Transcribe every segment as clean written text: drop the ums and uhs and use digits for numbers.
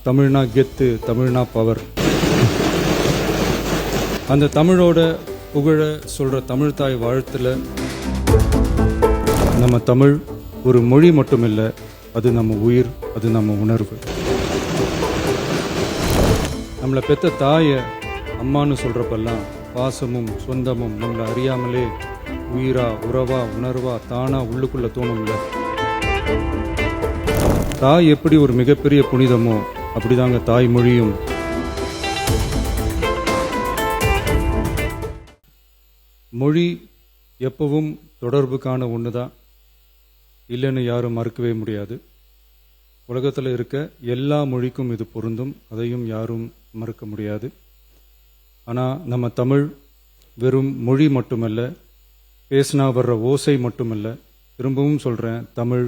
தமிழ்னா கெத்து, தமிழ்னா பவர். அந்த தமிழோட புகழ சொல்ற தமிழ் தாய் வாழ்த்துல நம்ம தமிழ் ஒரு மொழி மட்டும் இல்லை, அது நம்ம உயிர், அது நம்ம உணர்வு. நம்மளை பெத்த தாயை அம்மான்னு சொல்றப்பெல்லாம் பாசமும் சொந்தமும் நம்மளை அறியாமலே உயிரா, உறவா, உணர்வா தானா உள்ளுக்குள்ள தோணும்ல. தாய் எப்படி ஒரு மிகப்பெரிய புனிதமோ அப்படிதாங்க தாய்மொழியும். மொழி எப்பவும் தொடர்புக்கான ஒன்று தான், இல்லைன்னு யாரும் மறுக்கவே முடியாது. உலகத்தில் இருக்க எல்லா மொழிக்கும் இது பொருந்தும், அதையும் யாரும் மறுக்க முடியாது. ஆனால் நம்ம தமிழ் வெறும் மொழி மட்டுமல்ல, பேசினா வர்ற ஓசை மட்டுமல்ல. திரும்பவும் சொல்கிறேன், தமிழ்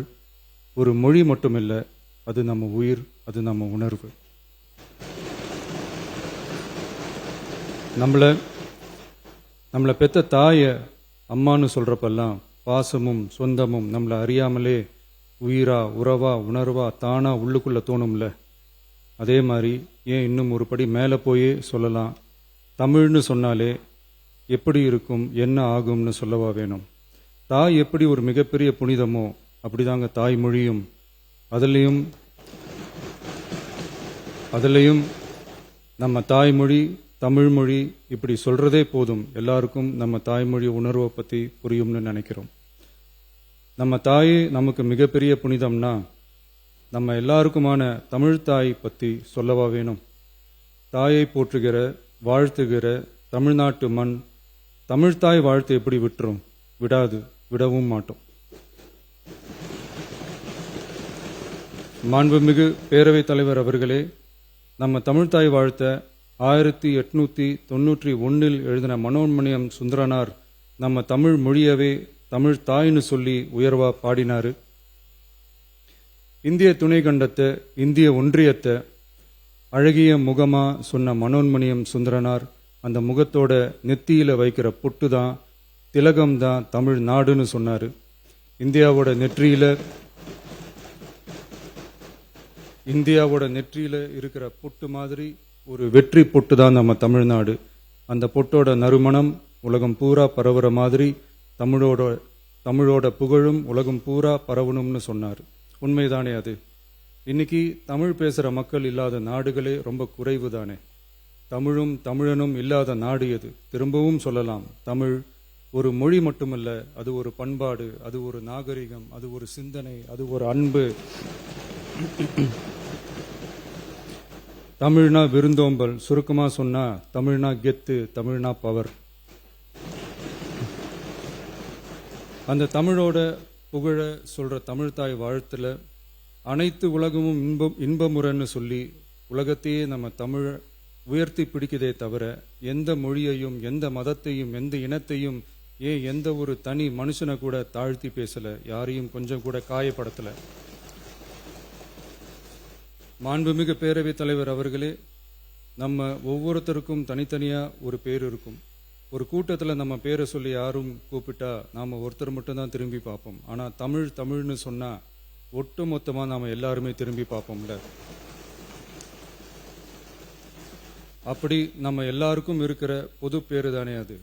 ஒரு மொழி மட்டுமில்லை, அது நம்ம உயிர், அது நம்ம உணர்வு. நம்மளை பெத்த தாயை அம்மான்னு சொல்கிறப்பெல்லாம் பாசமும் சொந்தமும் நம்மளை அறியாமலே உயிரா, உறவா, உணர்வா தானா உள்ளுக்குள்ளே தோணும்ல. அதே மாதிரி ஏன் இன்னும் ஒரு படி மேலே போயே சொல்லலாம், தமிழ்னு சொன்னாலே எப்படி இருக்கும், என்ன ஆகும்னு சொல்லவா வேணும். தாய் எப்படி ஒரு மிகப்பெரிய புனிதமோ அப்படிதாங்க தாய்மொழியும். அதுலேயும் நம்ம தாய்மொழி தமிழ்மொழி இப்படி சொல்றதே போதும், எல்லாருக்கும் நம்ம தாய்மொழி உணர்வை பற்றி புரியும்னு நினைக்கிறோம். நம்ம தாய் நமக்கு மிகப்பெரிய புனிதம்னா நம்ம எல்லாருக்குமான தமிழ் தாய் பற்றி சொல்லவா வேணும். தாயை போற்றுகிற, வாழ்த்துகிற தமிழ்நாட்டு மண் தமிழ்தாய் வாழ்த்து எப்படி விட்டுரும்? விடவும் மாட்டோம். மாண்புமிகு பேரவைத் தலைவர் அவர்களே, நம்ம தமிழ்தாய் வாழ்த்த 1891 எழுதின மனோன்மணியம் சுந்தரனார் நம்ம தமிழ் மொழியவே தமிழ் தாய்னு சொல்லி உயர்வா பாடினாரு. இந்திய துணை கண்டத்தை, இந்திய ஒன்றியத்தை அழகிய முகமா சொன்ன மனோன்மணியம் சுந்தரனார் அந்த முகத்தோட நெத்தியில வைக்கிற பொட்டு தான், திலகம் தான் தமிழ் நாடுன்னு சொன்னாரு. இந்தியாவோட நெற்றியில இருக்கிற பொட்டு மாதிரி ஒரு வெற்றி பொட்டு தான் நம்ம தமிழ்நாடு. அந்த பொட்டோட நறுமணம் உலகம் பூரா பரவுற மாதிரி தமிழோட புகழும் உலகம் பூரா பரவணும்னு சொன்னார். உண்மைதானே அது? இன்னைக்கு தமிழ் பேசுற மக்கள் இல்லாத நாடுகளே ரொம்ப குறைவு தானே. தமிழும் தமிழனும் இல்லாத நாடு எது? திரும்பவும் சொல்லலாம், தமிழ் ஒரு மொழி மட்டுமல்ல, அது ஒரு பண்பாடு, அது ஒரு நாகரிகம், அது ஒரு சிந்தனை, அது ஒரு அன்பு. தமிழ்னா விருந்தோம்பல், சுருக்கமா சொன்னா தமிழ்னா கெத்து, தமிழ்னா பவர். அந்த தமிழோட புகழ சொல்ற தமிழ்தாய் வாழ்த்துல அனைத்து உலகமும் இன்பமுறன்னு சொல்லி உலகத்தையே நம்ம தமிழ உயர்த்தி பிடிக்குதே தவிர எந்த மொழியையும், எந்த மதத்தையும், எந்த இனத்தையும், ஏன் எந்த ஒரு தனி மனுஷனை கூட தாழ்த்தி பேசல, யாரையும் கொஞ்சம் கூட காயப்படுத்தல. மாண்புமிகு பேரவைத் தலைவர் அவர்களே, நம்ம ஒவ்வொருத்தருக்கும் தனித்தனியா ஒரு பேர் இருக்கும். ஒரு கூட்டத்தில் நம்ம பேரை சொல்லி யாரும் கூப்பிட்டா நாம ஒருத்தர் மட்டும்தான் திரும்பி பார்ப்போம். ஆனா தமிழ்னு சொன்னா ஒட்டு மொத்தமா நாம எல்லாருமே திரும்பி பார்ப்போம்ல. அப்படி நம்ம எல்லாருக்கும் இருக்கிற பொது பேரு தானே அது.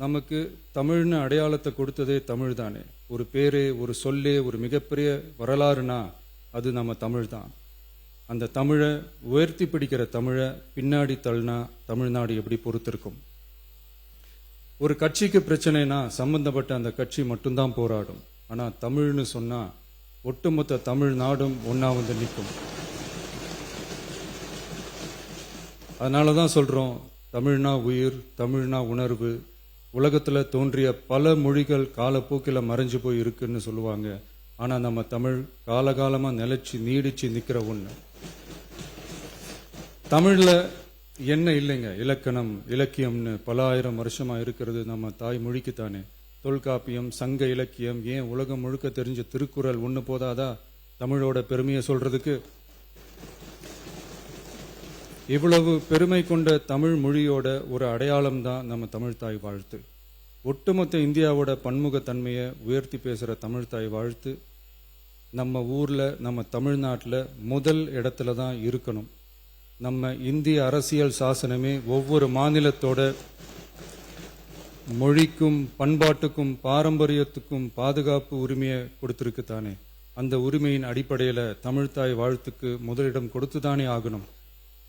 நமக்கு தமிழ்னு அடையாளத்தை கொடுத்ததே தமிழ் தானே. ஒரு பேரே, ஒரு சொல்லே, ஒரு மிகப்பெரிய வரலாறுனா அது நம்ம தமிழ் தான். அந்த தமிழை உயர்த்தி பிடிக்கிற தமிழை பின்னாடி தள்ளினா தமிழ்நாடு எப்படி பொறுத்திருக்கும்? ஒரு கட்சிக்கு பிரச்சனைனா சம்பந்தப்பட்ட அந்த கட்சி மட்டும்தான் போராடும். ஆனா தமிழ்னு சொன்னா ஒட்டுமொத்த தமிழ்நாடும் ஒன்னா வந்து நிற்கும். அதனாலதான் சொல்றோம், தமிழ்னா உயிர், தமிழ்னா உணர்வு. உலகத்துல தோன்றிய பல மொழிகள் காலப்போக்கில் மறைஞ்சு போய் இருக்குன்னு சொல்லுவாங்க. ஆனா நம்ம தமிழ் காலகாலமா நிலைச்சு நீடிச்சு நிக்கிற ஒண்ணு. தமிழ்ல என்ன இல்லைங்க, இலக்கணம் இலக்கியம்னு பல ஆயிரம் வருஷமா இருக்கிறது நம்ம தாய்மொழிக்கு தானே. தொல்காப்பியம், சங்க இலக்கியம், ஏன் உலகம் முழுக்க தெரிஞ்ச திருக்குறள் ஒண்ணு போதாதா தமிழோட பெருமையை சொல்றதுக்கு? இவ்வளவு பெருமை கொண்ட தமிழ் மொழியோட ஒரு அடையாளம் தான் நம்ம தமிழ்தாய் வாழ்த்து. ஒட்டுமொத்த இந்தியாவோட பன்முகத்தன்மையை உயர்த்தி பேசுற தமிழ்தாய் வாழ்த்து நம்ம ஊர்ல நம்ம தமிழ்நாட்டில் முதல் இடத்துல தான் இருக்கணும். நம்ம இந்திய அரசியல் சாசனமே ஒவ்வொரு மாநிலத்தோட மொழிக்கும் பண்பாட்டுக்கும் பாரம்பரியத்துக்கும் பாதுகாப்பு உரிமையை கொடுத்திருக்கு தானே. அந்த உரிமையின் அடிப்படையில் தமிழ்தாய் வாழ்த்துக்கு முதலிடம் கொடுத்துதானே ஆகணும்.